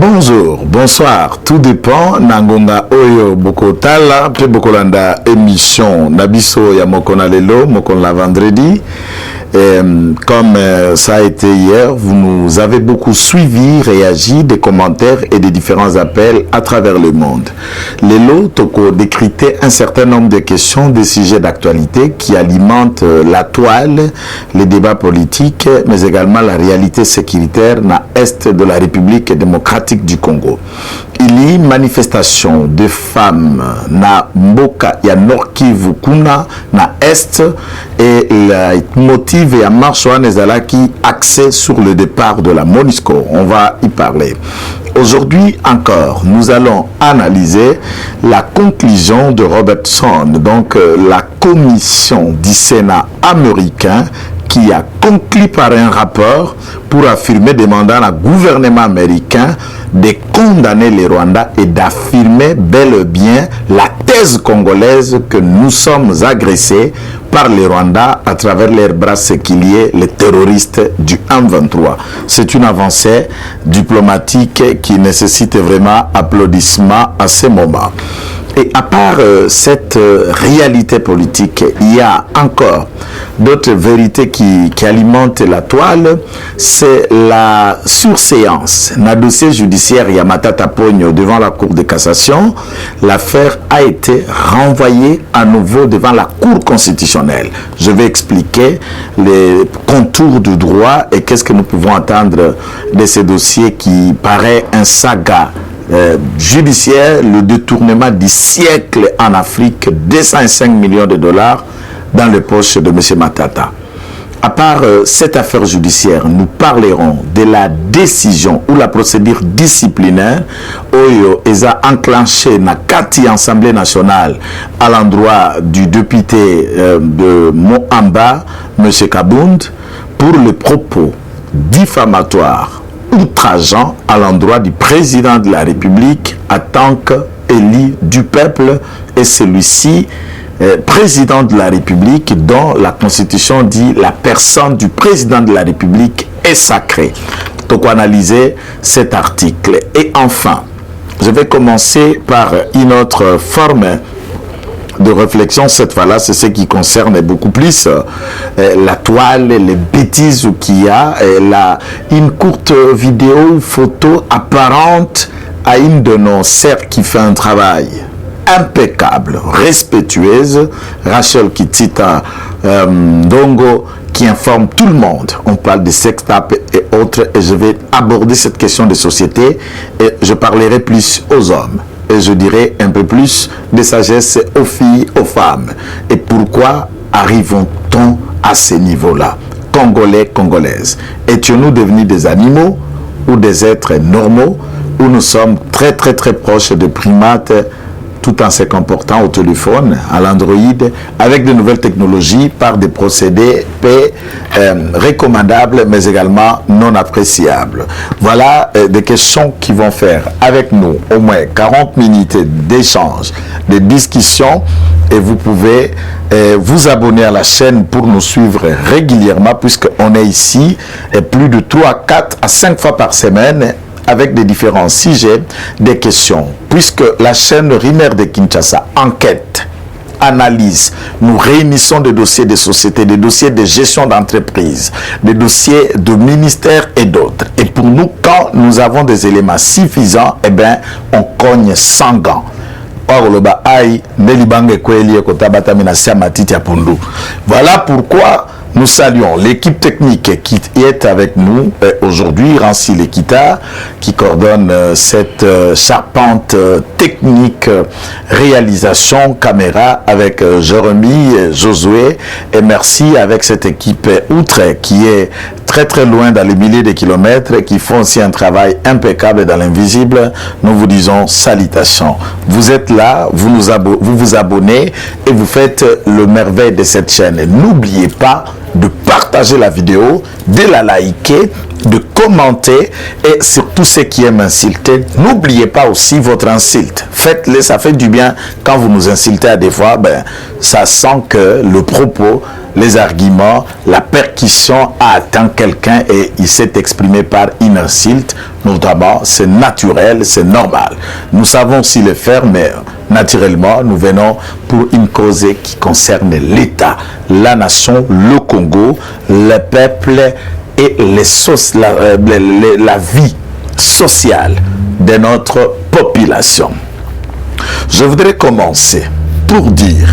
Bonjour, bonsoir, tout dépend. Nangonga Oyo Bokotala, Pe Bokolanda émission Nabiso ya Mokona Lelo, Mokona vendredi. Comme ça a été hier, vous nous avez beaucoup suivi, réagi, des commentaires et des différents appels à travers le monde. Lelo Toko décryptait un certain nombre de questions, des sujets d'actualité qui alimentent la toile, les débats politiques, mais également la réalité sécuritaire dans l'Est de la République démocratique du Congo. Il y a manifestation de femmes na Mboka ya Nord Kivu kuna na Est et le motif et à marche qui axé sur le départ de la MONUSCO. On va y parler. Aujourd'hui encore, nous allons analyser la conclusion de Robertson, donc la commission du Sénat américain qui a conclu par un rapport pour affirmer, demandant au gouvernement américain de condamner les Rwandais et d'affirmer bel et bien la thèse congolaise que nous sommes agressés par les Rwandais à travers leurs bras séquiliers, les terroristes du M23. C'est une avancée diplomatique qui nécessite vraiment applaudissements à ce moment. Et à part cette réalité politique, il y a encore d'autres vérités qui alimentent la toile. C'est la surséance. Dans le dossier judiciaire Yamatata Pogno devant la Cour de cassation, l'affaire a été renvoyée à nouveau devant la Cour constitutionnelle. Je vais expliquer les contours du droit et qu'est-ce que nous pouvons attendre de ces dossiers qui paraît un saga judiciaire, le détournement du siècle en Afrique, 205 millions de dollars dans les poches de M. Matata. À part cette affaire judiciaire, nous parlerons de la décision ou la procédure disciplinaire Oyo a enclenché na Kati Assemblée nationale à l'endroit du député de Moamba, M. Kabound, pour le propos diffamatoire outrageant à l'endroit du président de la République en tant qu'élu du peuple et celui-ci président de la République dont la Constitution dit la personne du président de la République est sacrée. Donc on va analyser cet article. Et enfin, je vais commencer par une autre forme de réflexion. Cette fois-là, c'est ce qui concerne beaucoup plus la toile, les bêtises qu'il y a, une courte vidéo ou photo apparente à une de nos sœurs qui fait un travail impeccable, respectueuse, Rachel Kitita Dongo, qui informe tout le monde. On parle de sextape et autres, et je vais aborder cette question de société et je parlerai plus aux hommes. Et je dirais un peu plus de sagesse aux filles, aux femmes. Et pourquoi arrivons-on à ce niveau-là? Congolais, Congolaises. Étions-nous devenus des animaux ou des êtres normaux où nous sommes très très très proches de primates tout en se comportant au téléphone, à l'Android, avec de nouvelles technologies par des procédés recommandables, mais également non appréciables. Voilà des questions qui vont faire avec nous au moins 40 minutes d'échange, de discussion, et vous pouvez vous abonner à la chaîne pour nous suivre régulièrement, puisqu'on est ici plus de 3, 4 à 5 fois par semaine, avec des différents sujets, des questions. Puisque la chaîne Rimer de Kinshasa enquête, analyse, nous réunissons des dossiers de sociétés, des dossiers de gestion d'entreprise, des dossiers de ministères et d'autres. Et pour nous, quand nous avons des éléments suffisants, eh bien, on cogne sans gants. Voilà pourquoi nous saluons l'équipe technique qui est avec nous aujourd'hui, Rancy Lekita, qui coordonne cette charpente technique réalisation caméra avec Jérémy, Josué, et merci avec cette équipe outre qui est très très loin dans les milliers de kilomètres, qui font aussi un travail impeccable dans l'invisible. Nous vous disons salutations. Vous êtes là, vous vous abonnez et vous faites le merveille de cette chaîne. N'oubliez pas de partager la vidéo, de la liker, de commenter et surtout ceux qui aiment insulter, n'oubliez pas aussi votre insulte. Faites-le, ça fait du bien quand vous nous insultez à des fois, ben, ça sent que le propos, les arguments, la percussion a atteint quelqu'un et il s'est exprimé par une insulte, notamment, c'est naturel, c'est normal. Nous savons s'il le faire, mais naturellement, nous venons pour une cause qui concerne l'État, la nation, le Congo, le peuple et la vie sociale de notre population. Je voudrais commencer pour dire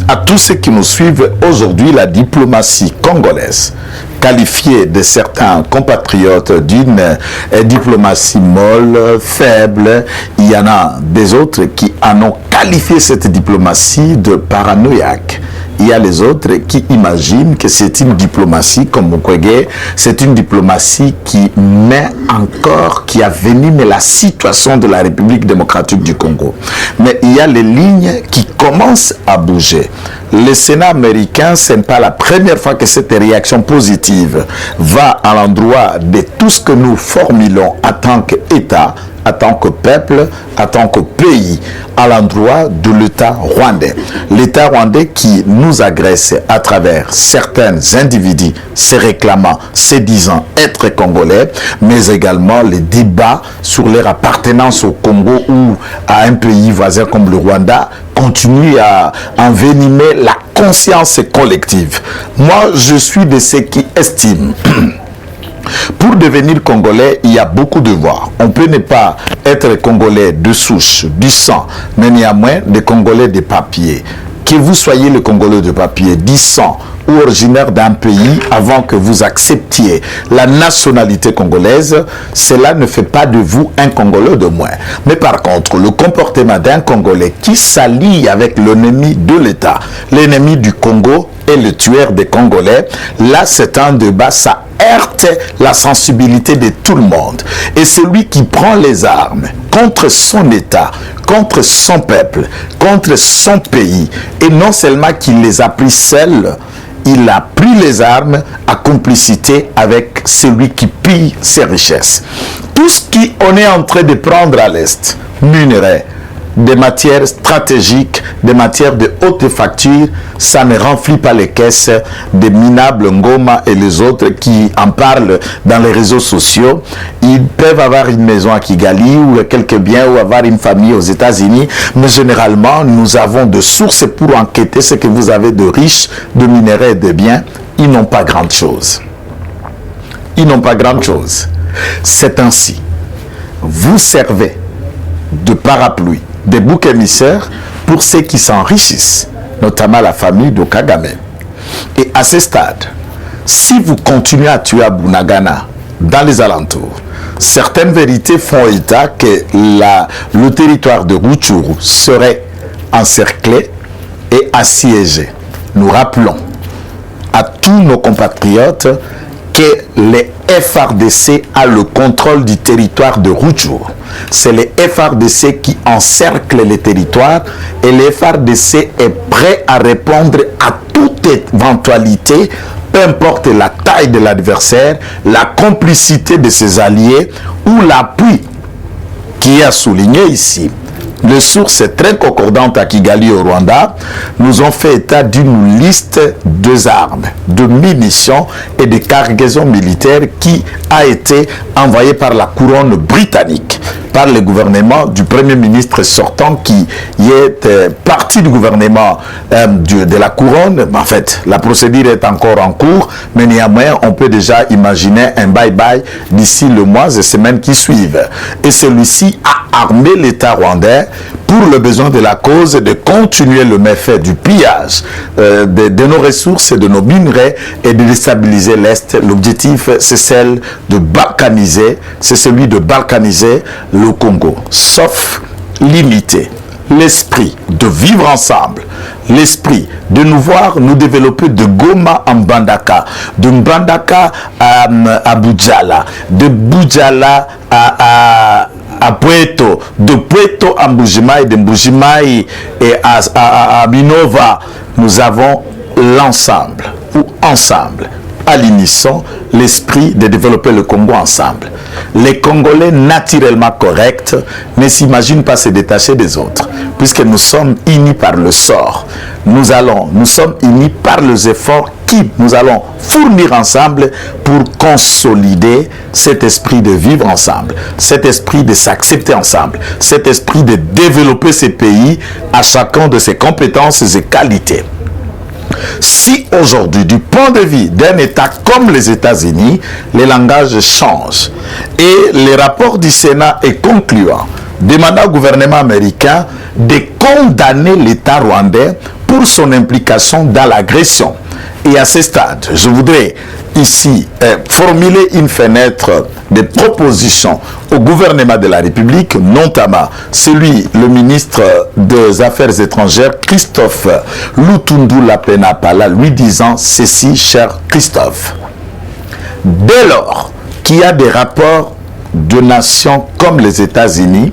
à tous ceux qui nous suivent aujourd'hui, la diplomatie congolaise, qualifiée de certains compatriotes d'une diplomatie molle, faible, il y en a des autres qui en ont qualifié cette diplomatie de paranoïaque. Il y a les autres qui imaginent que c'est une diplomatie comme Mukwege, c'est une diplomatie qui met encore, qui avenime la situation de la République démocratique du Congo. Mais il y a les lignes qui commencent à bouger. Le Sénat américain, ce n'est pas la première fois que cette réaction positive va à l'endroit de tout ce que nous formulons en tant qu'État, en tant que peuple, en tant que pays, à l'endroit de l'État rwandais. L'État rwandais qui nous agresse à travers certains individus se réclamant, se disant être congolais, mais également les débats sur leur appartenance au Congo ou à un pays voisin comme le Rwanda continuent à envenimer la conscience collective. Moi, je suis de ceux qui estiment pour devenir congolais, il y a beaucoup de voies. On peut ne pas être congolais de souche, du sang, mais néanmoins des congolais de papier. Que vous soyez le congolais de papier, du sang ou originaire d'un pays avant que vous acceptiez la nationalité congolaise, cela ne fait pas de vous un Congolais de moins. Mais par contre, le comportement d'un Congolais qui s'allie avec l'ennemi de l'État, l'ennemi du Congo et le tueur des Congolais, là c'est un débat, ça heurte la sensibilité de tout le monde. Et celui qui prend les armes contre son État, contre son peuple, contre son pays, et non seulement qu'il les a pris seuls, il a pris les armes à complicité avec celui qui pille ses richesses. Tout ce qu'on est en train de prendre à l'Est, minerais, des matières stratégiques, des matières de haute facture, ça ne remplit pas les caisses des minables Ngoma et les autres qui en parlent dans les réseaux sociaux. Ils peuvent avoir une maison à Kigali ou quelques biens ou avoir une famille aux États-Unis, mais généralement, nous avons de sources pour enquêter ce que vous avez de riches, de minerais et de biens. Ils n'ont pas grand-chose. Ils n'ont pas grand-chose. C'est ainsi. Vous servez de parapluie, des boucs émissaires pour ceux qui s'enrichissent, notamment la famille de Kagame. Et à ce stade, si vous continuez à tuer à Bunagana, dans les alentours, certaines vérités font état que le territoire de Rutshuru serait encerclé et assiégé. Nous rappelons à tous nos compatriotes que les FRDC a le contrôle du territoire de Rutshuru. C'est les FRDC qui encerclent les territoires et les FRDC est prêt à répondre à toute éventualité, peu importe la taille de l'adversaire, la complicité de ses alliés ou l'appui qui est souligné ici. Les sources très concordantes à Kigali au Rwanda nous ont fait état d'une liste d'armes, de munitions et de cargaisons militaires qui a été envoyée par la couronne britannique, par le gouvernement du Premier ministre sortant qui est parti du gouvernement de la couronne. En fait, la procédure est encore en cours, mais néanmoins, on peut déjà imaginer un bye-bye d'ici le mois et semaines qui suivent. Et celui-ci a armé l'État rwandais pour le besoin de la cause de continuer le méfait du pillage de nos ressources et de nos minerais et de déstabiliser l'Est. L'objectif, c'est celle de balkaniser, c'est celui de balkaniser le Congo, sauf limiter l'esprit de vivre ensemble, l'esprit de nous voir nous développer de Goma à Mbandaka, de Mbandaka à Bujala, de Bujala à Puerto, de Puerto à Mbujimai, de Mbujimai et à Minova. Nous avons l'ensemble ou ensemble à l'unisson l'esprit de développer le Congo ensemble. Les Congolais naturellement corrects ne s'imaginent pas se détacher des autres, puisque nous sommes unis par le sort. Nous sommes unis par les efforts qui nous allons fournir ensemble pour consolider cet esprit de vivre ensemble, cet esprit de s'accepter ensemble, cet esprit de développer ces pays à chacun de ses compétences et qualités. Si aujourd'hui, du point de vue d'un État comme les États-Unis, les langages changent et le rapport du Sénat est concluant, demandant au gouvernement américain de condamner l'État rwandais pour son implication dans l'agression. Et à ce stade, je voudrais ici formuler une fenêtre de propositions au gouvernement de la République, notamment le ministre des Affaires étrangères, Christophe Lutundu Lapenapala, lui disant ceci, cher Christophe. Dès lors qu'il y a des rapports de nations comme les États-Unis,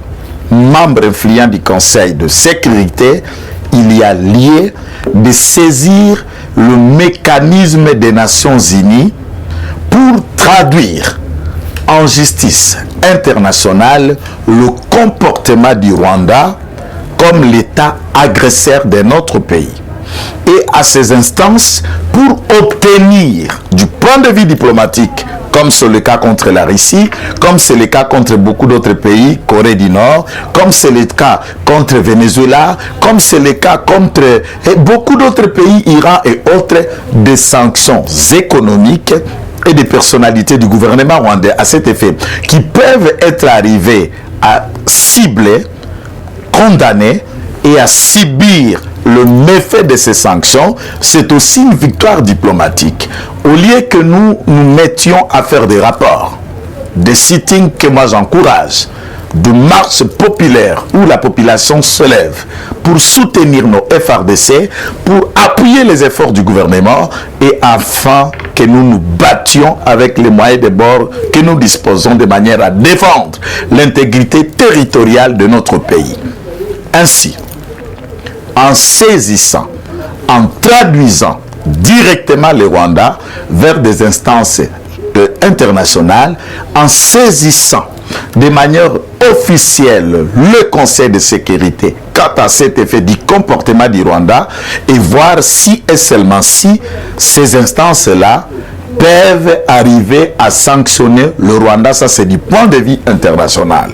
membres influents du Conseil de sécurité, il y a lieu de saisir le mécanisme des Nations Unies pour traduire en justice internationale le comportement du Rwanda comme l'État agresseur de notre pays. Et à ces instances, pour obtenir du point de vue diplomatique, comme c'est le cas contre la Russie, comme c'est le cas contre beaucoup d'autres pays, Corée du Nord, comme c'est le cas contre Venezuela, comme c'est le cas contre beaucoup d'autres pays, Iran et autres, des sanctions économiques et des personnalités du gouvernement rwandais à cet effet, qui peuvent être arrivées à cibler, condamner et à subir le méfait de ces sanctions, c'est aussi une victoire diplomatique. Au lieu que nous nous mettions à faire des rapports, des sittings que moi j'encourage, de marches populaires où la population se lève pour soutenir nos FRDC, pour appuyer les efforts du gouvernement et afin que nous nous battions avec les moyens de bord que nous disposons de manière à défendre l'intégrité territoriale de notre pays. Ainsi, en saisissant, en traduisant directement le Rwanda vers des instances internationales, en saisissant de manière officielle le Conseil de sécurité quant à cet effet du comportement du Rwanda et voir si et seulement si ces instances-là peuvent arriver à sanctionner le Rwanda, ça c'est du point de vue international,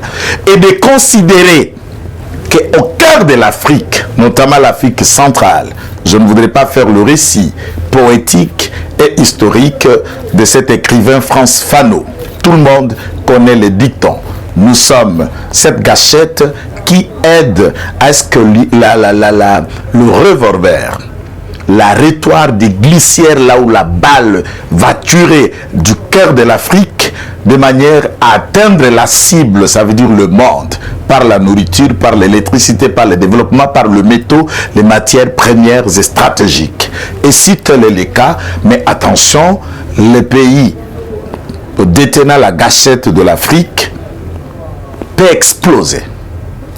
et de considérer qu'au cœur de l'Afrique, notamment l'Afrique centrale, je ne voudrais pas faire le récit poétique et historique de cet écrivain Frantz Fanon. Tout le monde connaît les dictons. Nous sommes cette gâchette qui aide à ce que le revolver, la rétoire des glissières là où la balle va tuer du cœur de l'Afrique de manière à atteindre la cible, ça veut dire le monde, par la nourriture, par l'électricité, par le développement, par le métaux, les matières premières et stratégiques. Et si tel est le cas, mais attention, les pays détenant la gâchette de l'Afrique peut exploser.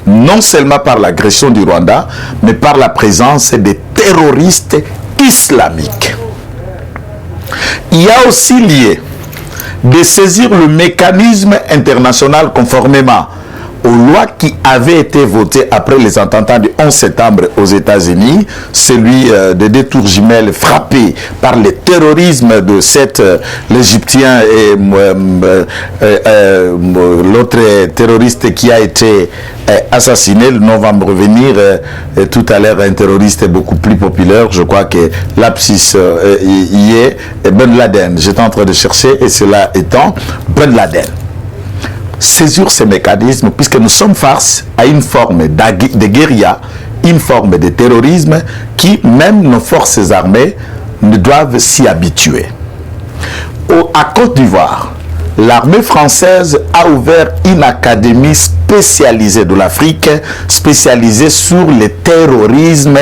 Non seulement par l'agression du Rwanda, mais par la présence des terroristes islamiques. Il y a aussi lieu de saisir le mécanisme international conformément aux lois qui avaient été votées après les attentats du 11 septembre aux États-Unis, celui de deux tours jumelles frappées par le terrorisme de l'Égyptien et l'autre terroriste qui a été assassiné, le nom va me revenir tout à l'heure, un terroriste beaucoup plus populaire, je crois que l'abscisse y est, Ben Laden. J'étais en train de chercher et cela étant Ben Laden. Saisir ces mécanismes, puisque nous sommes face à une forme de guérilla, une forme de terrorisme qui, même nos forces armées, ne doivent s'y habituer. À Côte d'Ivoire, l'armée française a ouvert une académie spécialisée de l'Afrique, spécialisée sur le terrorisme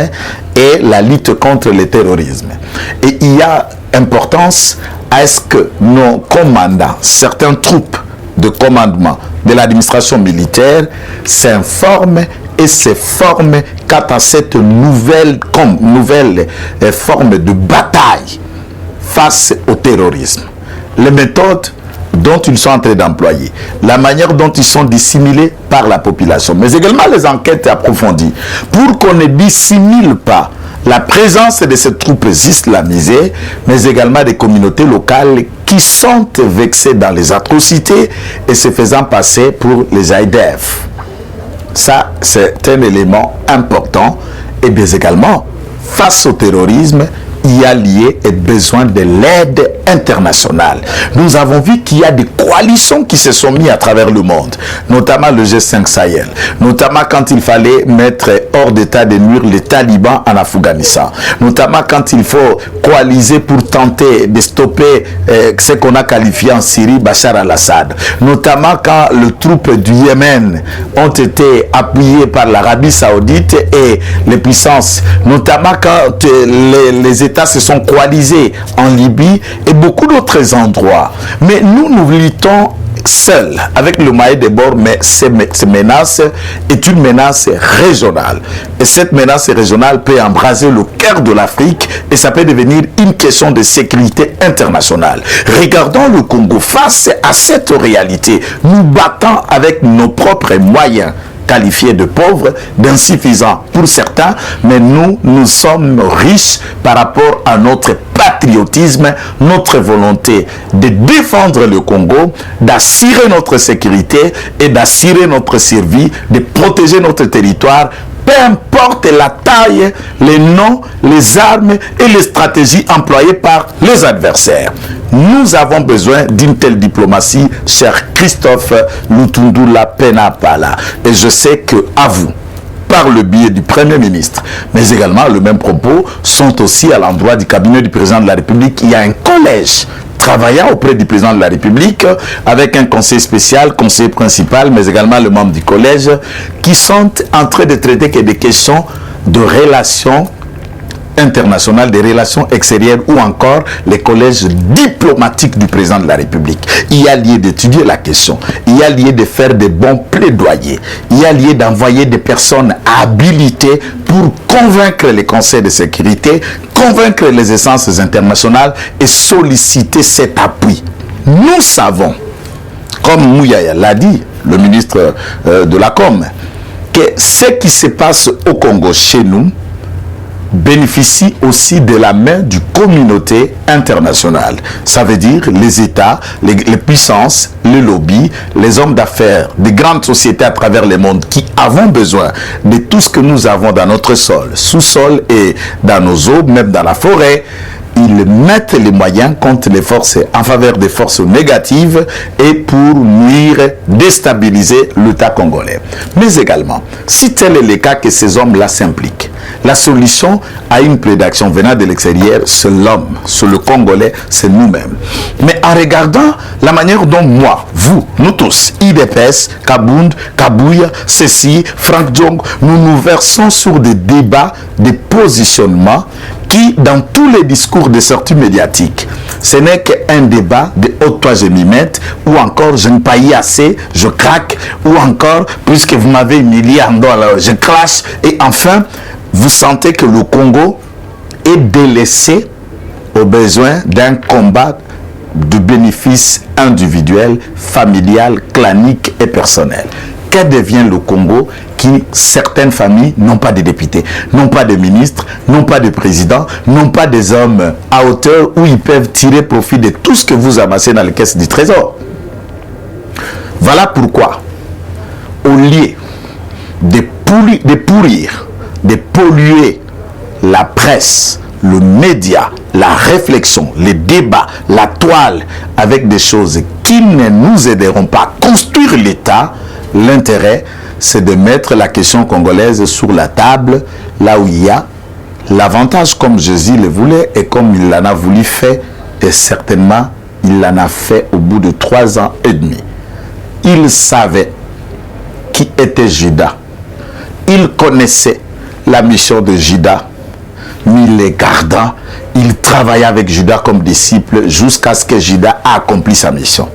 et la lutte contre le terrorisme. Et il y a importance à ce que nos commandants, certaines troupes de commandement de l'administration militaire s'informent et se forment quant à cette nouvelle forme de bataille face au terrorisme. Les méthodes dont ils sont en train d'employer, la manière dont ils sont dissimulés par la population, mais également les enquêtes approfondies, pour qu'on ne dissimule pas la présence de ces troupes islamisées, mais également des communautés locales qui sont vexées dans les atrocités et se faisant passer pour les AIDF. Ça, c'est un élément important. Et bien également, face au terrorisme, il y a lié et besoin de l'aide internationale. Nous avons vu qu'il y a des coalitions qui se sont mises à travers le monde, notamment le G5 Sahel, notamment quand il fallait mettre hors d'état de nuire les talibans en Afghanistan, notamment quand il faut coaliser pour tenter de stopper ce qu'on a qualifié en Syrie, Bachar al-Assad, notamment quand les troupes du Yémen ont été appuyées par l'Arabie Saoudite et les puissances, notamment quand les États se sont coalisés en Libye et beaucoup d'autres endroits. Mais nous luttons seuls avec le maillet de bord, mais cette menace est une menace régionale. Et cette menace régionale peut embraser le cœur de l'Afrique et ça peut devenir une question de sécurité internationale. Regardons le Congo face à cette réalité. Nous battons avec nos propres moyens, qualifiés de pauvres, d'insuffisants pour certains, mais nous sommes riches par rapport à notre patriotisme, notre volonté de défendre le Congo, d'assurer notre sécurité et d'assurer notre survie, de protéger notre territoire, peu importe la taille, les noms, les armes et les stratégies employées par les adversaires. Nous avons besoin d'une telle diplomatie, cher Christophe Lutundula Penapala. Et je sais que à vous, par le biais du Premier ministre, mais également le même propos sont aussi à l'endroit du cabinet du président de la République. Il y a un collège travaillant auprès du président de la République avec un conseil spécial, conseiller principal, mais également le membre du collège qui sont en train de traiter que des questions de relations internationales, des relations extérieures ou encore les collèges diplomatiques du président de la République. Il y a lieu d'étudier la question, il y a lieu de faire des bons plaidoyers, il y a lieu d'envoyer des personnes habilitées pour convaincre les conseils de sécurité, convaincre les instances internationales et solliciter cet appui. Nous savons, comme Mouyaya l'a dit, le ministre de la Com, que ce qui se passe au Congo chez nous bénéficie aussi de la main du communauté internationale. Ça veut dire les États, les puissances, les lobbies, les hommes d'affaires, des grandes sociétés à travers le monde qui avons besoin de tout ce que nous avons dans notre sol, sous-sol et dans nos eaux, même dans la forêt. Ils mettent les moyens contre les forces, en faveur des forces négatives et pour nuire, déstabiliser l'État congolais. Mais également, si tel est le cas que ces hommes-là s'impliquent, la solution à une prédation venant de l'extérieur, c'est l'homme, c'est le Congolais, c'est nous-mêmes. Mais en regardant la manière dont moi, vous, nous tous, IDPS, Kabound, Kabouya, Ceci, Frank Djong, nous versons sur des débats, des positionnements qui, dans tous les discours de sortie médiatique, ce n'est qu'un débat de « oh, toi, je m'y mette » ou encore « je ne paye assez, je craque » ou encore « puisque vous m'avez humilié en dollars, je clash » et enfin, vous sentez que le Congo est délaissé au besoin d'un combat de bénéfices individuels, familial, clanique et personnel. Que devient le Congo qui, certaines familles, n'ont pas de députés, n'ont pas de ministres, n'ont pas de présidents, n'ont pas des hommes à hauteur où ils peuvent tirer profit de tout ce que vous amassez dans les caisses du trésor. Voilà pourquoi, au lieu de pourrir, de polluer la presse, le média, la réflexion, les débats, la toile, avec des choses qui ne nous aideront pas à construire l'État, l'intérêt, c'est de mettre la question congolaise sur la table, là où il y a l'avantage comme Jésus le voulait et comme il en a voulu faire, et certainement il en a fait au bout de 3 ans et demi. Il savait qui était Judas. Il connaissait la mission de Judas, mais il les gardant, il travaillait avec Judas comme disciple jusqu'à ce que Judas a accompli sa mission.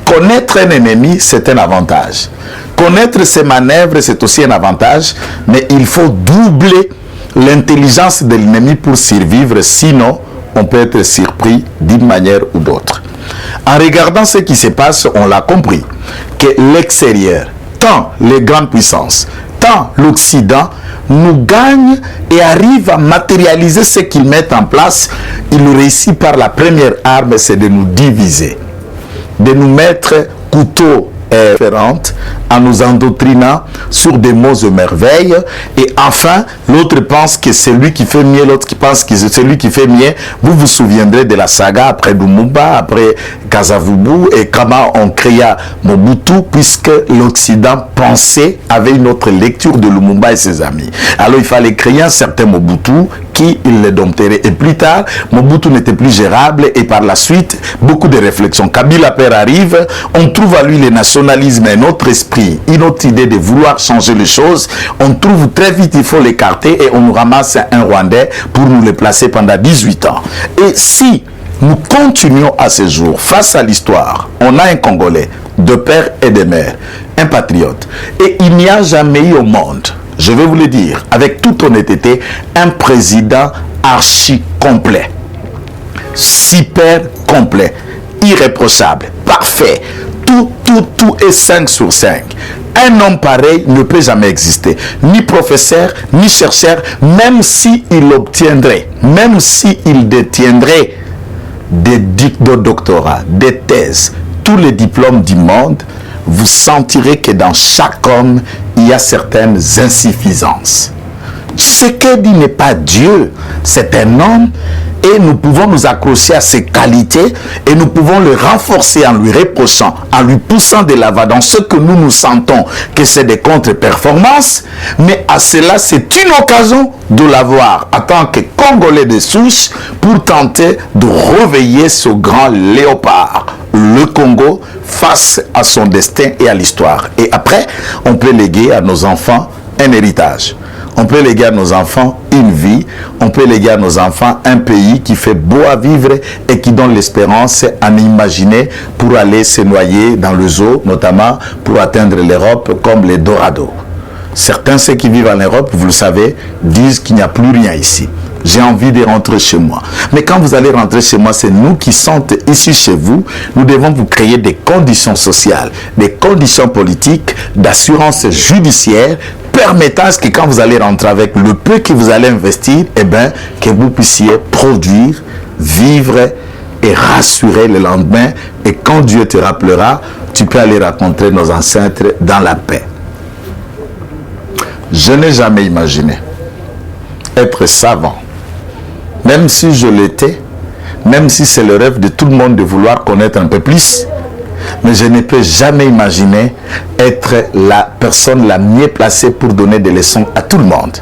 Connaître un ennemi, c'est un avantage. Connaître ses manœuvres, c'est aussi un avantage, mais il faut doubler l'intelligence de l'ennemi pour survivre, sinon on peut être surpris. compris d'une manière ou d'autre. En regardant ce qui se passe, on l'a compris, que l'extérieur, tant les grandes puissances, tant l'Occident, nous gagne et arrive à matérialiser ce qu'ils mettent en place. Ils réussissent par la première arme, c'est de nous diviser, de nous mettre couteau différentes en nous endoctrinant sur des mots et merveilles, et enfin l'autre pense que c'est lui qui fait mieux, l'autre qui pense que c'est celui qui fait mieux. Vous vous souviendrez de la saga après Lumumba, après Kasavubu, et comment on créa Mobutu, puisque l'Occident pensait, avait une autre lecture de Lumumba et ses amis. Alors il fallait créer un certain Mobutu qui il les dompterait, et plus tard Mobutu n'était plus gérable, et par la suite beaucoup de réflexions. Kabila père arrive, on trouve à lui le nationalisme, un autre esprit, une autre idée de vouloir changer les choses. On trouve très vite il faut l'écarter, et on nous ramasse un Rwandais pour nous le placer pendant 18 ans. Et si nous continuons à ce jour face à l'histoire, on a un Congolais de père et de mère, un patriote, et il n'y a jamais eu au monde, je vais vous le dire avec toute honnêteté, un président archi complet, super complet, irréprochable, parfait, tout est 5 sur 5. Un homme pareil ne peut jamais exister, ni professeur, ni chercheur, même s'il obtiendrait, même s'il détiendrait des doctorats, des thèses, tous les diplômes du monde, vous sentirez que dans chaque homme, il y a certaines insuffisances. Tshisekedi n'est pas Dieu, c'est un homme, et nous pouvons nous accrocher à ses qualités, et nous pouvons le renforcer en lui reprochant, en lui poussant de l'avant dans ce que nous sentons que c'est des contre-performances, mais à cela c'est une occasion de l'avoir en tant que Congolais de souche pour tenter de réveiller ce grand léopard, le Congo, face à son destin et à l'histoire. Et après, on peut léguer à nos enfants un héritage. On peut léguer à nos enfants une vie, on peut léguer à nos enfants un pays qui fait beau à vivre et qui donne l'espérance à imaginer pour aller se noyer dans le zoo, notamment pour atteindre l'Europe comme les Dorado. Certains, ceux qui vivent en Europe, vous le savez, disent qu'il n'y a plus rien ici. J'ai envie de rentrer chez moi. Mais quand vous allez rentrer chez moi, c'est nous qui sommes ici chez vous. Nous devons vous créer des conditions sociales, des conditions politiques, d'assurance judiciaire, permettant à ce que quand vous allez rentrer avec le peu que vous allez investir, eh bien, que vous puissiez produire, vivre et rassurer le lendemain. Et quand Dieu te rappellera, tu peux aller rencontrer nos ancêtres dans la paix. Je n'ai jamais imaginé être savant, même si je l'étais, même si c'est le rêve de tout le monde de vouloir connaître un peu plus, mais je ne peux jamais imaginer être la personne la mieux placée pour donner des leçons à tout le monde.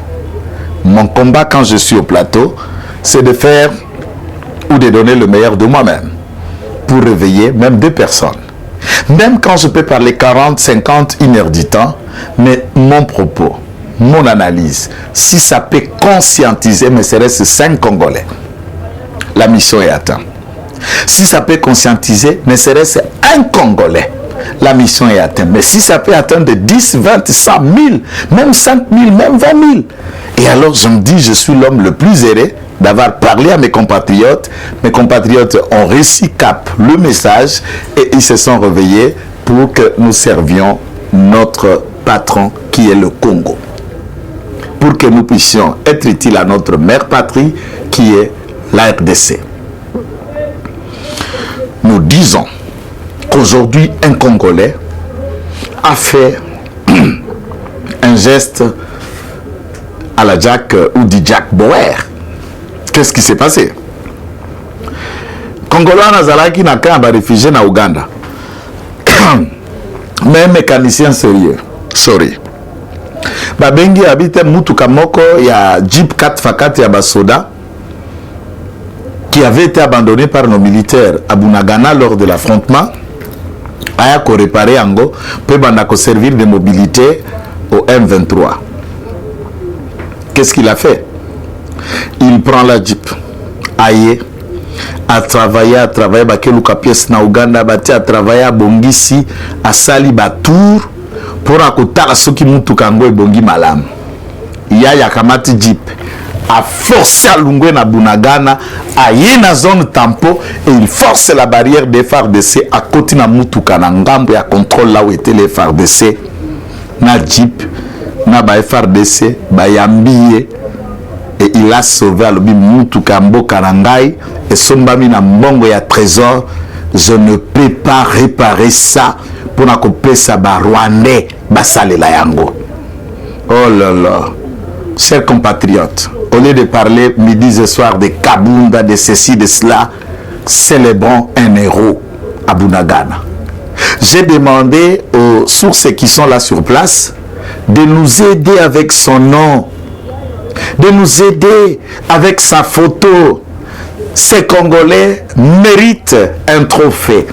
Mon combat quand je suis au plateau, c'est de faire ou de donner le meilleur de moi-même pour réveiller même 2 personnes. Même quand je peux parler 40, 50, 1 heure du temps, mais mon propos, mon analyse, si ça peut conscientiser, mais serait-ce 5 Congolais, la mission est atteinte. Si ça peut conscientiser, ne serait-ce un Congolais, la mission est atteinte. Mais si ça peut atteindre 10, 20, 100 000, même 5 000, même 20 000, et alors je me dis, je suis l'homme le plus heureux d'avoir parlé à mes compatriotes. Mes compatriotes ont réussi cap le message et ils se sont réveillés pour que nous servions notre patron qui est le Congo. Pour que nous puissions être utiles à notre mère patrie qui est la RDC. Nous disons qu'aujourd'hui un Congolais a fait un geste à la Jack ou dit Jack Bauer. Qu'est-ce qui s'est passé? Congolais Nazalaki n'a qu'un réfugié na Ouganda. Mais un mécanicien sérieux. Sorry. Babengi habite mutuka moko ya Jeep 4x4 ya basoda qui avait été abandonné par nos militaires à Bunagana lors de l'affrontement. Aya ko réparer ango peut bandako servir de mobilité au M23. Qu'est-ce qu'il a fait? Il prend la Jeep aye a travaillé bakeluka pièce na Uganda bati a travaillé à Bongisi a sali batour pour akotala soki mutuka ngo ebongi malamu. Ya kamati Jeep a forcé à Lungwe na Bunagana, à na zone tampo, et il force la barrière des FARDC à côté na Mutuka na ngambo ya contrôle là où étaient les FARDC, na Jeep, na ba FARDC, ba Yambiye, et il a sauvé à l'obi Mutuka Mboka Nangai, et Sombami na mbongo ya trésor. Je ne peux pas réparer ça pour na couper ça ba Rwandais, ba salela yango. Oh là là, chers compatriotes, au lieu de parler midi et soir de Kabunda, de ceci, de cela, célébrons un héros à Bunagana. J'ai demandé aux sources qui sont là sur place de nous aider avec son nom, de nous aider avec sa photo. Ces Congolais méritent un trophée.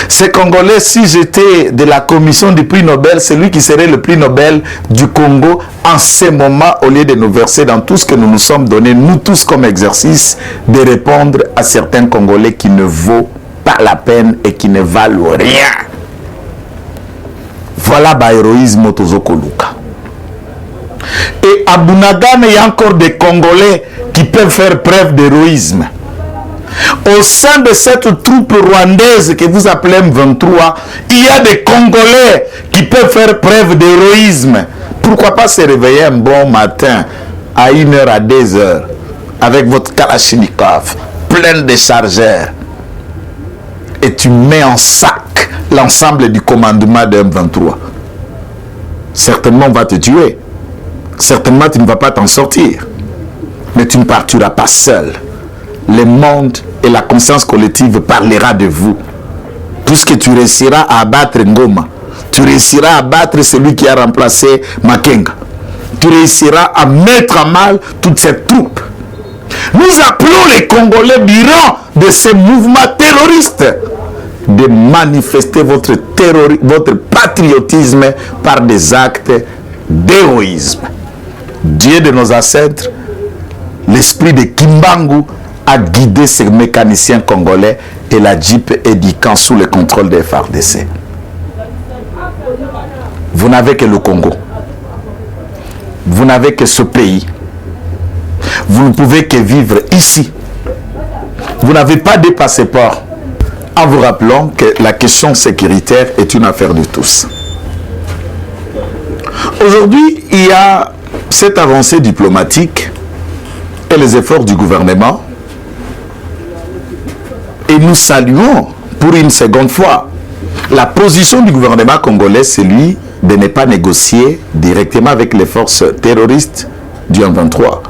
Ces Congolais, si j'étais de la commission du prix Nobel, c'est lui qui serait le prix Nobel du Congo en ce moment, au lieu de nous verser dans tout ce que nous nous sommes donné, nous tous comme exercice, de répondre à certains Congolais qui ne vaut pas la peine et qui ne valent rien. Voilà l'héroïsme Tozoko Luka. Et à Bunagana, il y a encore des Congolais qui peuvent faire preuve d'héroïsme. Au sein de cette troupe rwandaise que vous appelez M23, il y a des Congolais qui peuvent faire preuve d'héroïsme. Pourquoi pas se réveiller un bon matin à 1h à 2h avec votre Kalachnikov plein de chargeurs et tu mets en sac l'ensemble du commandement de M23. Certainement on va te tuer. Certainement tu ne vas pas t'en sortir. Mais tu ne partiras pas seul. Le monde et la conscience collective parlera de vous. Puisque tu réussiras à abattre Ngoma. Tu réussiras à abattre celui qui a remplacé Makenga. Tu réussiras à mettre à mal toute cette troupe. Nous appelons les Congolais birans de ces mouvements terroristes de manifester votre patriotisme par des actes d'héroïsme. Dieu de nos ancêtres, l'esprit de Kimbangu a guidé ces mécaniciens congolais et la Jeep édiquant sous le contrôle des FARDC. Vous n'avez que le Congo. Vous n'avez que ce pays. Vous ne pouvez que vivre ici. Vous n'avez pas de passeport. En vous rappelant que la question sécuritaire est une affaire de tous. Aujourd'hui, il y a cette avancée diplomatique et les efforts du gouvernement. Et nous saluons pour une seconde fois la position du gouvernement congolais, celui de ne pas négocier directement avec les forces terroristes du M23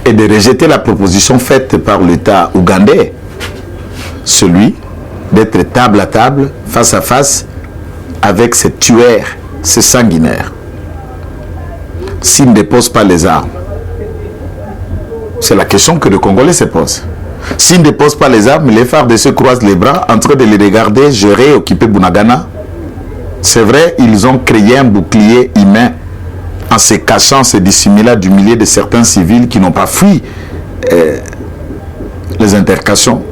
et de rejeter la proposition faite par l'État ougandais, celui d'être table à table, face à face avec ces tueurs, ces sanguinaires. S'ils ne déposent pas les armes, c'est la question que le Congolais se pose. S'ils ne déposent pas les armes, les FARDC se croisent les bras en train de les regarder gérer et occuper Bunagana. C'est vrai, ils ont créé un bouclier humain en se cachant, se dissimulant du milieu de certains civils qui n'ont pas fui les intercations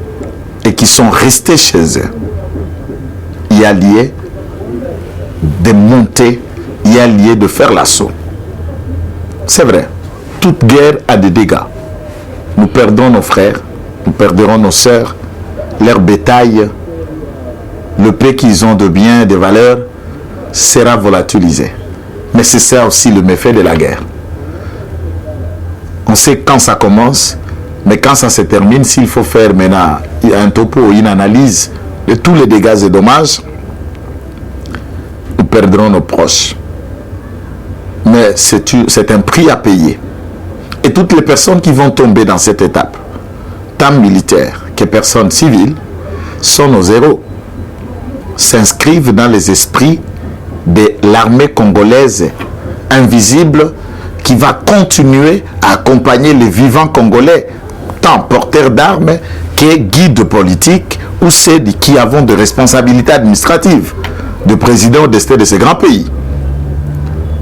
et qui sont restés chez eux. Il y a lieu de monter, il y a lieu de faire l'assaut. C'est vrai, toute guerre a des dégâts. Nous perdons nos frères, nous perdrons nos sœurs, leur bétail, le prix qu'ils ont de biens et de valeurs sera volatilisé. Mais c'est ça aussi le méfait de la guerre. On sait quand ça commence, mais quand ça se termine, s'il faut faire maintenant un topo, une analyse de tous les dégâts et dommages, nous perdrons nos proches. Mais c'est un prix à payer. Et toutes les personnes qui vont tomber dans cette étape, tant militaires que personnes civiles, sont nos héros, s'inscrivent dans les esprits de l'armée congolaise invisible qui va continuer à accompagner les vivants congolais, tant porteurs d'armes que guides politiques ou ceux qui avons des responsabilités administratives, de président ou de ces grands pays.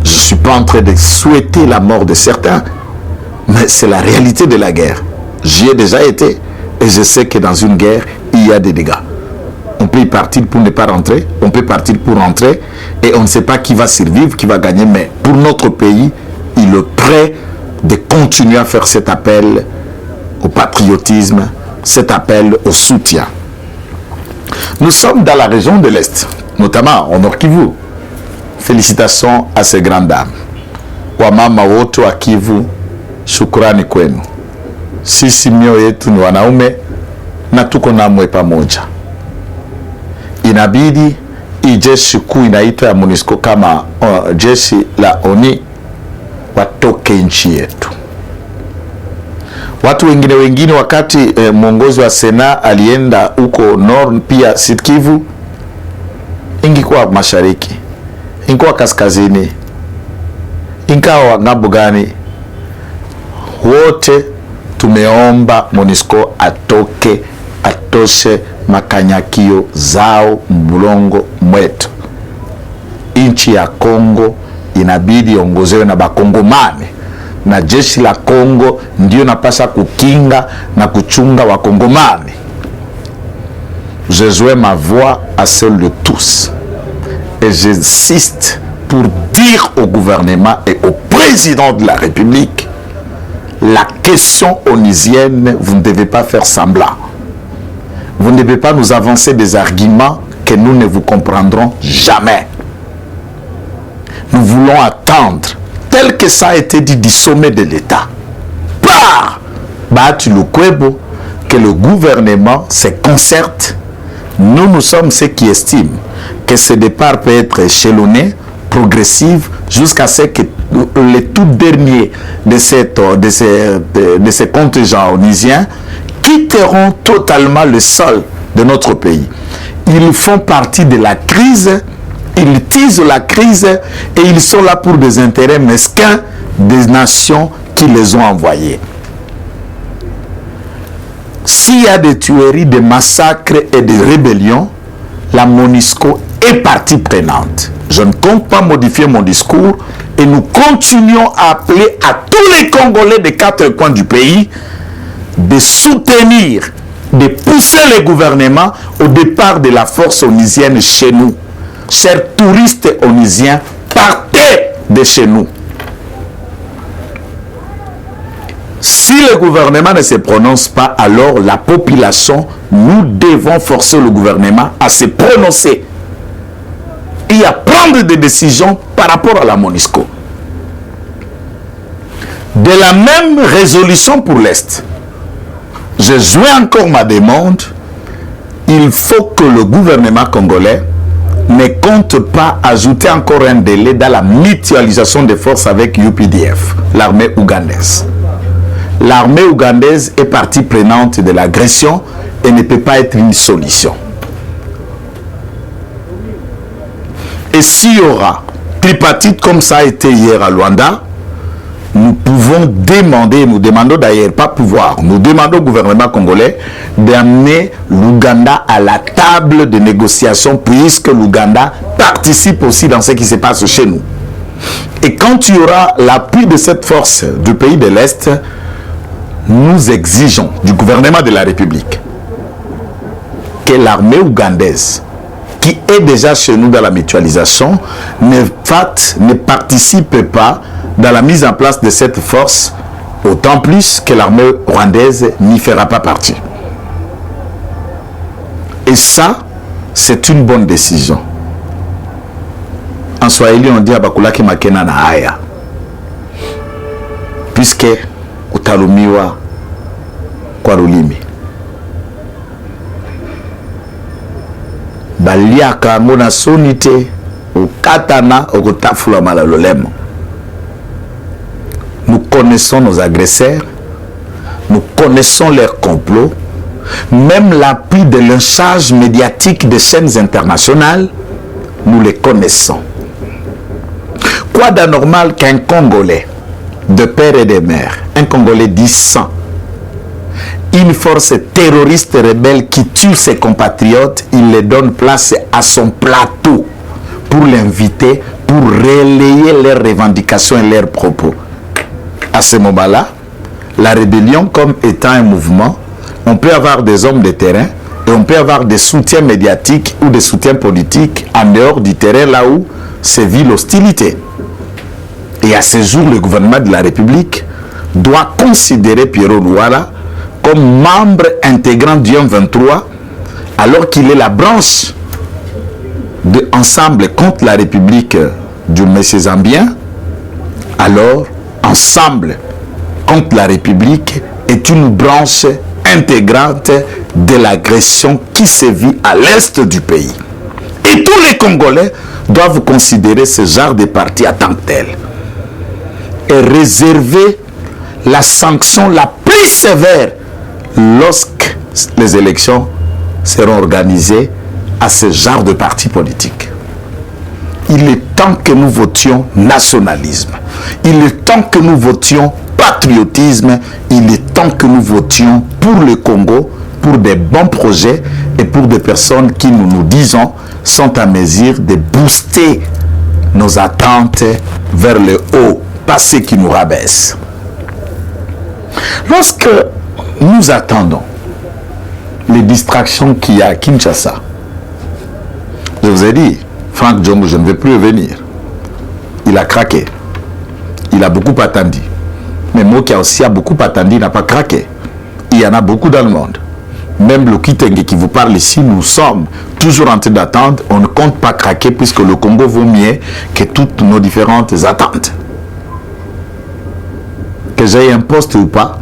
Je ne suis pas en train de souhaiter la mort de certains, mais c'est la réalité de la guerre. J'y ai déjà été et je sais que dans une guerre, il y a des dégâts. On peut y partir pour ne pas rentrer, on peut partir pour rentrer et on ne sait pas qui va survivre, qui va gagner, mais pour notre pays, il est prêt de continuer à faire cet appel au patriotisme, cet appel au soutien. Nous sommes dans la région de l'Est, notamment au Nord Kivu. Félicitations à ces grandes dames. Wamama wote wa Kivu, shukrani kwenu. Sisi mioyo yetu ni wanaume na tuko namwe pamoja. Inabidi hii jeshi kuu inaitwa ya MONUSCO kama jeshi la ONU watoke nchi yetu. Watu wengine wakati mwongozi wa Sena alienda huko Nord pia Sud Kivu, ingikuwa mashariki, ingikuwa kaskazini, ingawa ngambo gani, wote tumeomba MONUSCO atoke, atoshe makanyakio zao mbulongo mwetu. Inchi ya Kongo inabidi ongozewe na bakongomane, na jeshi la Kongo ndio napasa kukinga na kuchunga wakongomane. Je joins ma voix à celle de tous et j'insiste pour dire au gouvernement et au président de la République, la question onusienne, vous ne devez pas faire semblant. Vous ne devez pas nous avancer des arguments que nous ne vous comprendrons jamais. Nous voulons attendre, tel que ça a été dit du sommet de l'État, par Bahati Lukwebo, que le gouvernement se concerte. Nous sommes ceux qui estiment que ce départ peut être échelonné, progressif, jusqu'à ce que les tout derniers de ces contingents onusiens quitteront totalement le sol de notre pays. Ils font partie de la crise, ils tisent la crise et ils sont là pour des intérêts mesquins des nations qui les ont envoyés. S'il y a des tueries, des massacres et des rébellions, la MONUSCO est partie prenante. Je ne compte pas modifier mon discours et nous continuons à appeler à tous les Congolais des 4 coins du pays de soutenir, de pousser le gouvernement au départ de la force onusienne chez nous. Chers touristes onusiens, partez de chez nous. Si le gouvernement ne se prononce pas, alors la population, nous devons forcer le gouvernement à se prononcer et à prendre des décisions par rapport à la MONUSCO. De la même résolution pour l'Est, je joins encore ma demande. Il faut que le gouvernement congolais ne compte pas ajouter encore un délai dans la mutualisation des forces avec UPDF, l'armée ougandaise. L'armée ougandaise est partie prenante de l'agression et ne peut pas être une solution. Et s'il y aura tripartite comme ça a été hier à Luanda, nous pouvons demander, nous demandons d'ailleurs, pas pouvoir, nous demandons au gouvernement congolais d'amener l'Ouganda à la table de négociation puisque l'Ouganda participe aussi dans ce qui se passe chez nous. Et quand il y aura l'appui de cette force du pays de l'Est, nous exigeons du gouvernement de la République que l'armée ougandaise, qui est déjà chez nous dans la mutualisation, ne participe pas dans la mise en place de cette force, autant plus que l'armée rwandaise n'y fera pas partie. Et ça, c'est une bonne décision. En Swahili, on dit abakulaki makena na haya, puisque utalumiwa kwa rulimi. Baliaka ngona sonite ukatana okutafula malalolemo. Nous connaissons nos agresseurs, nous connaissons leurs complots, même l'appui de lynchage médiatique des chaînes internationales, nous les connaissons. Quoi d'anormal qu'un Congolais, de père et de mère, un Congolais disant, une force terroriste rebelle qui tue ses compatriotes, il les donne place à son plateau pour l'inviter, pour relayer leurs revendications et leurs propos. À ce moment-là, la rébellion comme étant un mouvement, on peut avoir des hommes de terrain et on peut avoir des soutiens médiatiques ou des soutiens politiques en dehors du terrain là où sévit l'hostilité. Et Et à ce jour, le gouvernement de la République doit considérer Pierrot Luala comme membre intégrant du M23, alors qu'il est la branche de Ensemble contre la République du M. Zambien. Alors, Ensemble contre la République est une branche intégrante de l'agression qui sévit à l'est du pays. Et tous les Congolais doivent considérer ce genre de parti en tant que tel et réserver la sanction la plus sévère lorsque les élections seront organisées à ce genre de parti politique. Il est temps que nous votions nationalisme. Il est temps que nous votions patriotisme. Il est temps que nous votions pour le Congo, pour des bons projets et pour des personnes qui, nous disons, sont à mesure de booster nos attentes vers le haut, pas ceux qui nous rabaissent. Lorsque nous attendons les distractions qu'il y a à Kinshasa, je vous ai dit, Franck Djongo, je ne vais plus venir. Il a craqué. Il a beaucoup attendu. Mais moi qui a aussi beaucoup attendu, il n'a pas craqué. Il y en a beaucoup dans le monde. Même le Kitenge qui vous parle ici, nous sommes toujours en train d'attendre. On ne compte pas craquer puisque le Congo vaut mieux que toutes nos différentes attentes. Que j'aie un poste ou pas,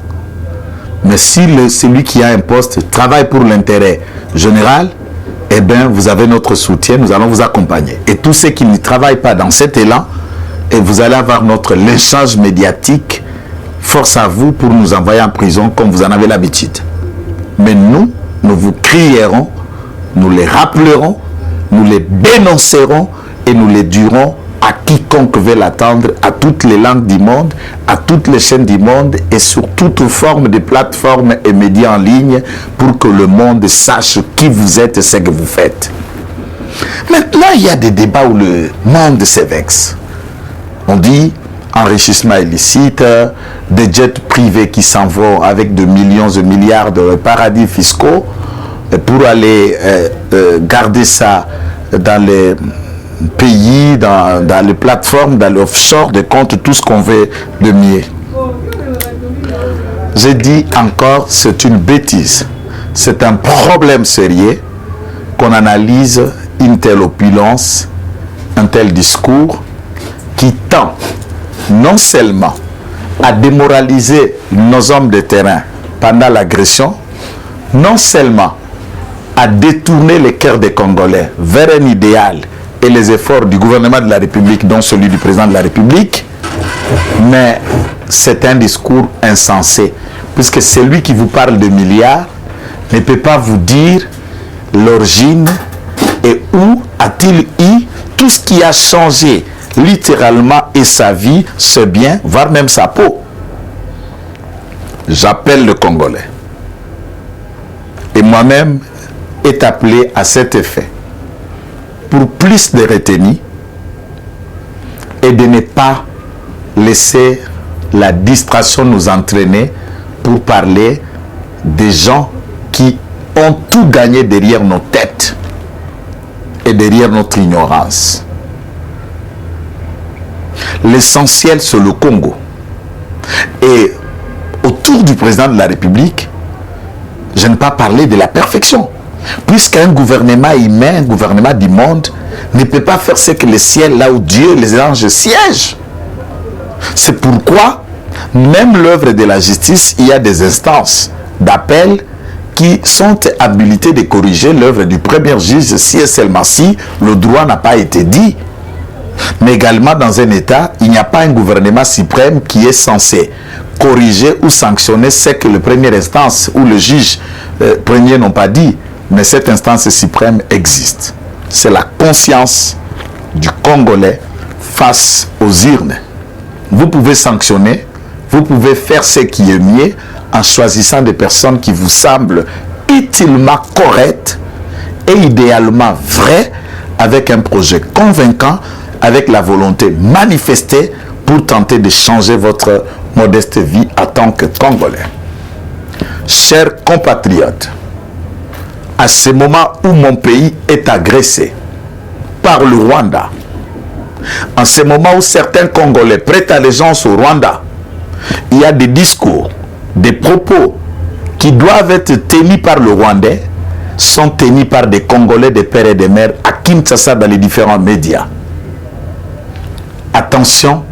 mais si celui qui a un poste travaille pour l'intérêt général, eh bien, vous avez notre soutien, nous allons vous accompagner. Et tous ceux qui ne travaillent pas dans cet élan, et vous allez avoir notre lynchage médiatique, force à vous pour nous envoyer en prison comme vous en avez l'habitude. Mais nous vous crierons, nous les rappellerons, nous les dénoncerons et nous les dirons à quiconque veut l'attendre, à toutes les langues du monde, à toutes les chaînes du monde et sur toute forme de plateformes et médias en ligne pour que le monde sache qui vous êtes et ce que vous faites. Maintenant, il y a des débats où le monde se vexe. On dit enrichissement illicite, des jets privés qui s'en vont avec de millions et milliards de paradis fiscaux pour aller garder ça dans les pays, dans les plateformes, dans l'offshore, de compte tout ce qu'on veut de mieux. J'ai dit encore, c'est une bêtise. C'est un problème sérieux qu'on analyse une telle opulence, un tel discours qui tend non seulement à démoraliser nos hommes de terrain pendant l'agression, non seulement à détourner les cœurs des Congolais vers un idéal et les efforts du gouvernement de la République, dont celui du président de la République, mais c'est un discours insensé, puisque celui qui vous parle de milliards ne peut pas vous dire l'origine et où a-t-il eu tout ce qui a changé littéralement et sa vie, ses biens, voire même sa peau. J'appelle le Congolais et moi-même est appelé à cet effet pour plus de retenue et de ne pas laisser la distraction nous entraîner pour parler des gens qui ont tout gagné derrière nos têtes et derrière notre ignorance. L'essentiel, c'est le Congo. Et autour du président de la République, je n'ai pas parlé de la perfection. Puisqu'un gouvernement humain, un gouvernement du monde, ne peut pas faire ce que le ciel, là où Dieu, les anges siègent. C'est pourquoi, même l'œuvre de la justice, il y a des instances d'appel qui sont habilitées de corriger l'œuvre du premier juge si et seulement si le droit n'a pas été dit. Mais également, dans un État, il n'y a pas un gouvernement suprême qui est censé corriger ou sanctionner ce que le première instance ou le juge premier n'ont pas dit. Mais cette instance suprême existe. C'est la conscience du Congolais face aux urnes. Vous pouvez sanctionner, vous pouvez faire ce qui est mieux en choisissant des personnes qui vous semblent utilement correctes et idéalement vraies, avec un projet convaincant, avec la volonté manifestée pour tenter de changer votre modeste vie en tant que Congolais. Chers compatriotes, à ce moment où mon pays est agressé par le Rwanda, En ce moment où certains Congolais prêtent allégeance au Rwanda, il y a des discours, des propos qui doivent être tenus par le Rwandais, sont tenus par des Congolais, des pères et des mères à Kinshasa dans les différents médias. Attention,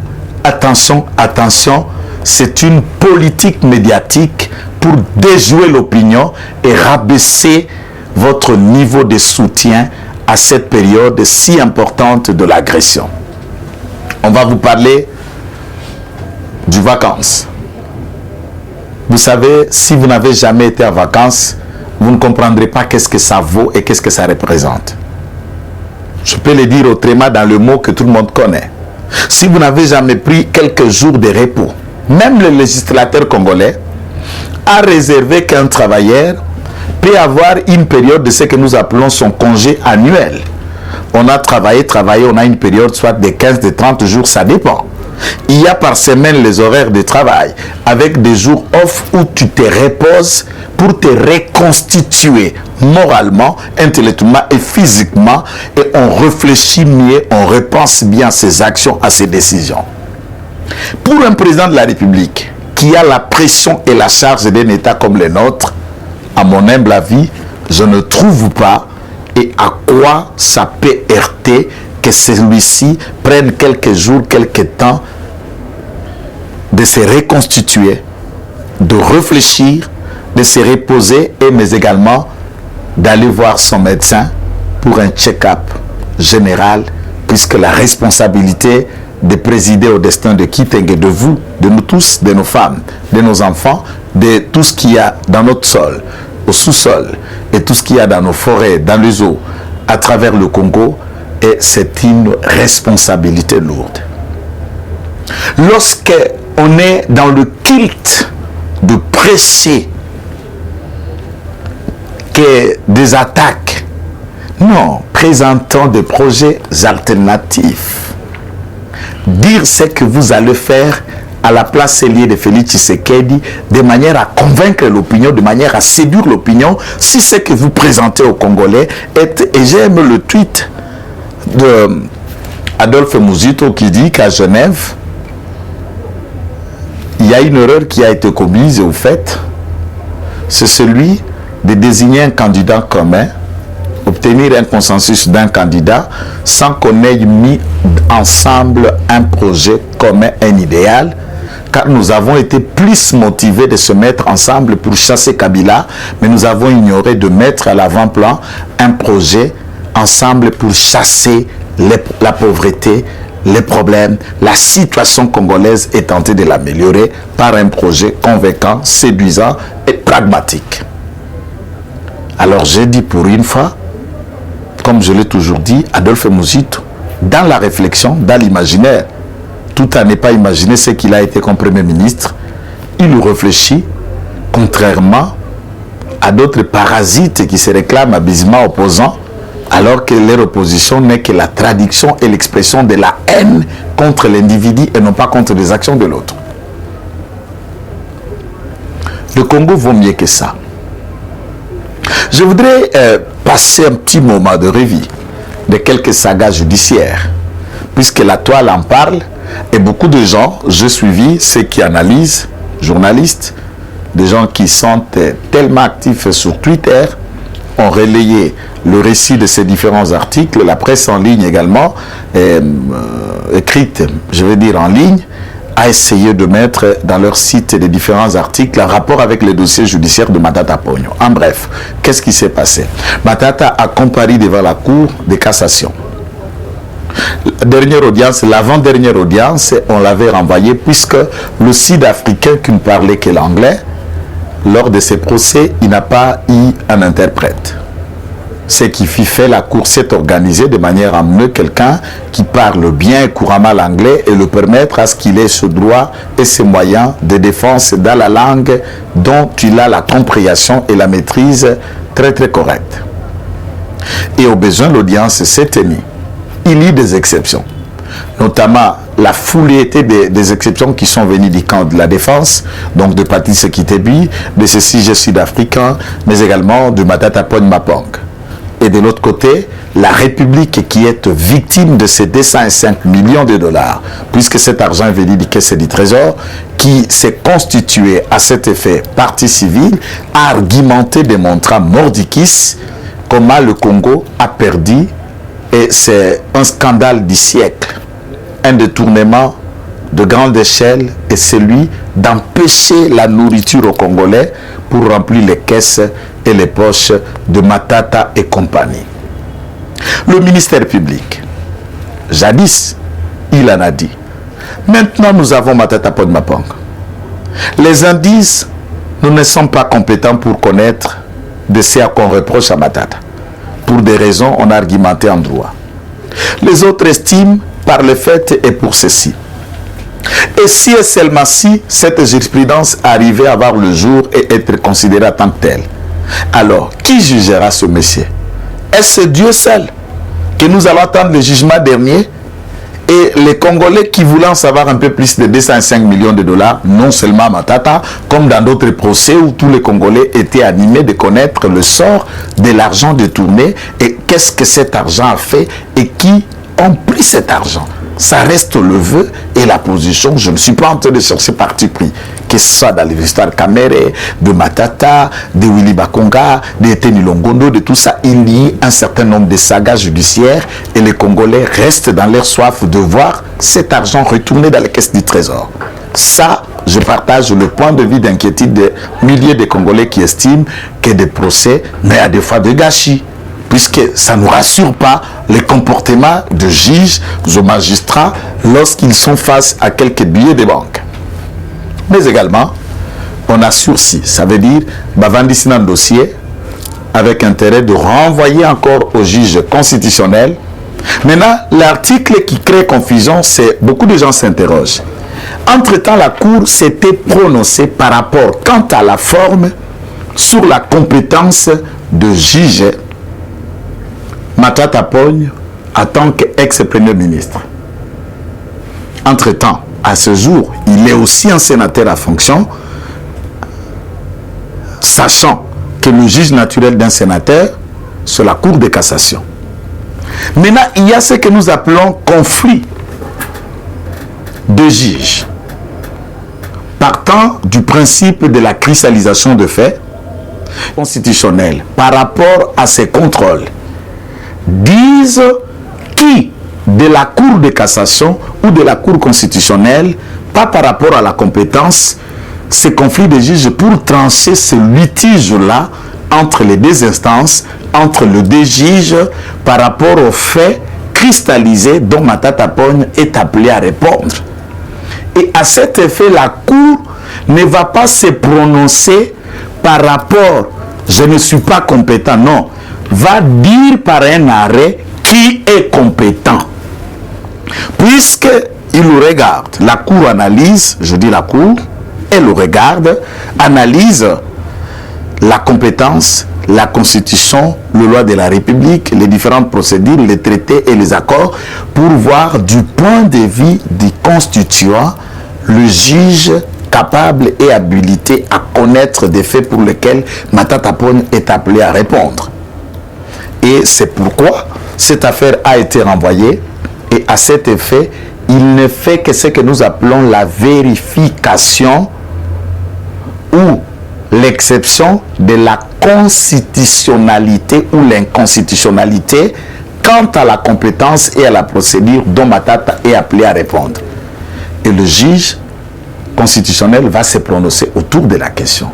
attention, attention, c'est une politique médiatique pour déjouer l'opinion et rabaisser votre niveau de soutien à cette période si importante de l'agression. On va vous parler du vacances. Vous savez, si vous n'avez jamais été en vacances, vous ne comprendrez pas qu'est-ce que ça vaut et qu'est-ce que ça représente. Je peux le dire autrement dans le mot que tout le monde connaît. Si vous n'avez jamais pris quelques jours de repos, même le législateur congolais a réservé qu'un travailleur peut avoir une période de ce que nous appelons son congé annuel. On a travaillé, on a une période soit de 15, de 30 jours, ça dépend. Il y a par semaine les horaires de travail avec des jours off où tu te reposes pour te reconstituer moralement, intellectuellement et physiquement, et on réfléchit mieux, on repense bien ses actions, à ses décisions. Pour un président de la République qui a la pression et la charge d'un État comme le nôtre, à mon humble avis, je ne trouve pas et à quoi ça peut heurter que celui-ci prenne quelques jours, quelques temps de se reconstituer, de réfléchir, de se reposer et mais également d'aller voir son médecin pour un check-up général, puisque la responsabilité de présider au destin de Kitenge, de vous, de nous tous, de nos femmes, de nos enfants, de tout ce qu'il y a dans notre sol, au sous-sol, et tout ce qu'il y a dans nos forêts, dans les eaux, à travers le Congo, et c'est une responsabilité lourde. Lorsque on est dans le culte de prêcher que des attaques, non, présentons des projets alternatifs. Dire ce que vous allez faire à la place liée de Félix Tshisekedi, de manière à convaincre l'opinion, de manière à séduire l'opinion, si ce que vous présentez aux Congolais est, et j'aime le tweet de Adolphe Mouzito qui dit qu'à Genève, il y a une erreur qui a été commise au fait, c'est celui de désigner un candidat commun, obtenir un consensus d'un candidat sans qu'on ait mis ensemble un projet commun, un idéal, car nous avons été plus motivés de se mettre ensemble pour chasser Kabila, mais nous avons ignoré de mettre à l'avant-plan un projet ensemble pour chasser la pauvreté, les problèmes, la situation congolaise et tenter de l'améliorer par un projet convaincant, séduisant et pragmatique. Alors j'ai dit pour une fois, comme je l'ai toujours dit, Adolphe Mouzito, dans la réflexion, dans l'imaginaire, tout à ne pas imaginer ce qu'il a été comme Premier ministre, il réfléchit, contrairement à d'autres parasites qui se réclament abusivement opposants, alors que leur opposition n'est que la traduction et l'expression de la haine contre l'individu et non pas contre les actions de l'autre. Le Congo vaut mieux que ça. Je voudrais passer un petit moment de revue de quelques sagas judiciaires, puisque la toile en parle et beaucoup de gens, j'ai suivi ceux qui analysent, journalistes, des gens qui sont tellement actifs sur Twitter, ont relayé le récit de ces différents articles, la presse en ligne également, écrite, je vais dire en ligne, a essayé de mettre dans leur site les différents articles en rapport avec les dossiers judiciaires de Matata Ponyo. En bref, qu'est-ce qui s'est passé? Matata a comparu devant la Cour de cassation. La dernière audience, l'avant-dernière audience, on l'avait renvoyé puisque le Sud-Africain qui ne parlait que l'anglais, lors de ces procès, il n'a pas eu un interprète. Ce qui fait la Cour s'est organisée de manière à amener quelqu'un qui parle bien couramment l'anglais et le permettre à ce qu'il ait ce droit et ses moyens de défense dans la langue dont il a la compréhension et la maîtrise très très correcte. Et au besoin, l'audience s'est tenue. Il y a des exceptions, notamment la foulée des exceptions qui sont venues du camp de la défense, donc de Patrice Kitebi, de ces sujets sud-africains, mais également de Matata Ponyo Mapong. et de l'autre côté, la République qui est victime de ces 205 millions de dollars, puisque cet argent est venu du caisse du Trésor, qui s'est constitué à cet effet partie civile, a argumenté, démontrant mordicus comment le Congo a perdu, et c'est un scandale du siècle, un détournement de grande échelle est celui d'empêcher la nourriture aux Congolais pour remplir les caisses et les poches de Matata et compagnie. Le ministère public, jadis, il en a dit. Maintenant, nous avons Matata Pod-Mapong. Les indices, nous ne sommes pas compétents pour connaître de ce qu'on reproche à Matata. Pour des raisons, on a argumenté en droit. Les autres estiment par le fait et pour ceci. Et si et seulement si cette jurisprudence arrivait à voir le jour et être considérée en tant que telle, alors qui jugera ce monsieur? Est-ce Dieu seul que nous allons attendre le jugement dernier? Et les Congolais qui voulaient en savoir un peu plus de 205 millions de dollars, non seulement à Matata, comme dans d'autres procès où tous les Congolais étaient animés de connaître le sort de l'argent détourné et qu'est-ce que cet argent a fait et qui ont pris cet argent. Ça reste le vœu et la position. Je ne suis pas en train de chercher parti pris. Que ce soit dans les histoires Kamere, de Matata, de Willy Bakonga, de Teni Longondo, de tout ça, il y a un certain nombre de sagas judiciaires et les Congolais restent dans leur soif de voir cet argent retourner dans les caisses du Trésor. Ça, je partage le point de vue d'inquiétude de milliers de Congolais qui estiment que des procès, mais à des fois de gâchis, puisque ça ne nous rassure pas les comportements de juges ou magistrats lorsqu'ils sont face à quelques billets de banque. Mais également, on a sursis, ça veut dire bavandisi dans le dossier avec intérêt de renvoyer encore au juge constitutionnel. Maintenant, l'article qui crée confusion, c'est beaucoup de gens s'interrogent. Entre-temps, la Cour s'était prononcée par rapport, quant à la forme, sur la compétence de juge Matata Pogne en tant qu'ex-premier ministre. Entre-temps, à ce jour, il est aussi un sénateur à fonction, sachant que le juge naturel d'un sénateur, c'est la Cour de cassation. Maintenant, il y a ce que nous appelons conflit de juges. Partant du principe de la cristallisation de faits constitutionnels par rapport à ces contrôles, disent qui de la Cour de cassation ou de la Cour constitutionnelle, pas par rapport à la compétence, ces conflits de juges pour trancher ce litige-là entre les deux instances, entre les deux juges, par rapport aux faits cristallisés dont Matata Pogne est appelé à répondre. Et à cet effet, la Cour ne va pas se prononcer par rapport, je ne suis pas compétent, non, va dire par un arrêt qui est compétent. Puisqu'il le regarde, la Cour analyse, je dis la Cour, elle le regarde, analyse la compétence, la Constitution, les lois de la République, les différentes procédures, les traités et les accords, pour voir du point de vue du constituant le juge capable et habilité à connaître des faits pour lesquels Matata Pogne est appelé à répondre. Et c'est pourquoi cette affaire a été renvoyée et à cet effet, il ne fait que ce que nous appelons la vérification ou l'exception de la constitutionnalité ou l'inconstitutionnalité quant à la compétence et à la procédure dont Matata est appelé à répondre. Et le juge constitutionnel va se prononcer autour de la question.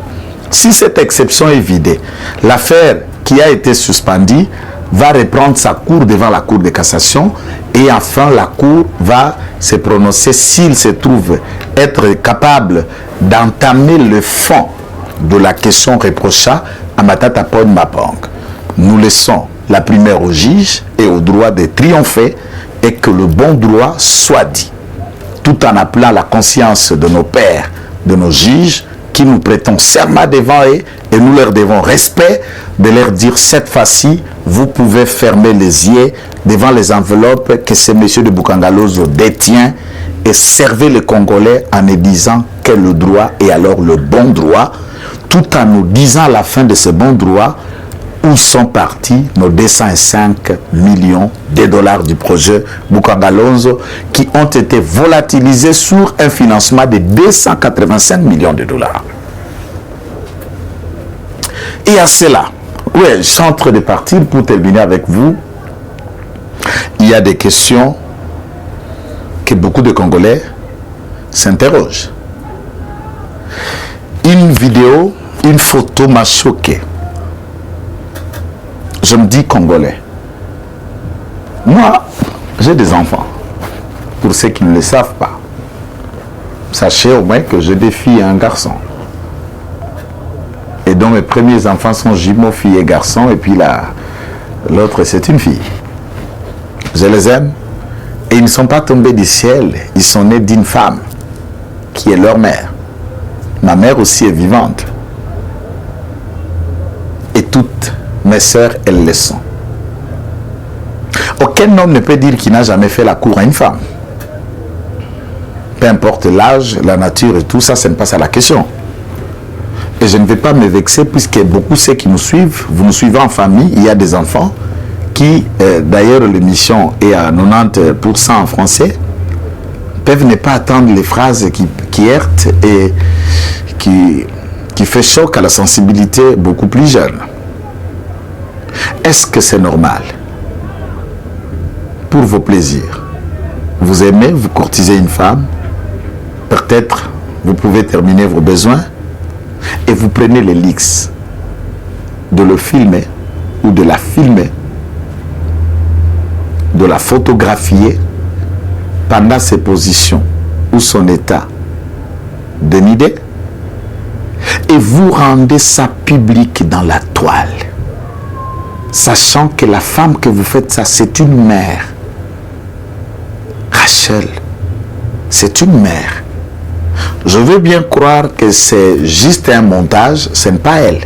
Si cette exception est vidée, l'affaire qui a été suspendue va reprendre sa cour devant la Cour de cassation et enfin la Cour va se prononcer s'il se trouve être capable d'entamer le fond de la question reprochée à Matata Pod-Mapong. Nous laissons la primaire au juge et au droit de triompher et que le bon droit soit dit, tout en appelant la conscience de nos pères, de nos juges, qui nous prêtons serment devant eux et nous leur devons respect de leur dire cette fois-ci, vous pouvez fermer les yeux devant les enveloppes que ce monsieur de Bukangalozo détient et servez les Congolais en nous disant quel est le droit et alors le bon droit, tout en nous disant à la fin de ce bon droit, Où sont partis nos 205 millions de dollars du projet Bukangalonzo qui ont été volatilisés sur un financement de 285 millions de dollars. Et à cela, oui, je suis en train de partir pour terminer avec vous. Il y a des questions que beaucoup de Congolais s'interrogent. Une vidéo, une photo m'a choqué. Je me dis Congolais. Moi, j'ai des enfants. Pour ceux qui ne le savent pas. Sachez au moins que j'ai des filles et un garçon. Et donc mes premiers enfants sont jumeaux, filles et garçons. Et puis l'autre, c'est une fille. Je les aime. Et ils ne sont pas tombés du ciel. Ils sont nés d'une femme qui est leur mère. Ma mère aussi est vivante. Et toutes mes sœurs, elles le sont. Aucun homme ne peut dire qu'il n'a jamais fait la cour à une femme. Peu importe l'âge, la nature et tout ça, ce n'est pas ça la question. Et je ne vais pas me vexer puisque beaucoup ceux qui nous suivent, vous nous suivez en famille, il y a des enfants qui, d'ailleurs l'émission est à 90% en français, peuvent ne pas attendre les phrases qui heurtent et qui fait choc à la sensibilité beaucoup plus jeune. Est-ce que c'est normal? Pour vos plaisirs, vous aimez, vous courtisez une femme, peut-être vous pouvez terminer vos besoins et vous prenez les leaks de le filmer ou de la filmer, de la photographier pendant ses positions ou son état dénudé et vous rendez ça public dans la toile, sachant que la femme que vous faites ça, c'est une mère. Rachel, c'est une mère. Je veux bien croire que c'est juste un montage, ce n'est pas elle.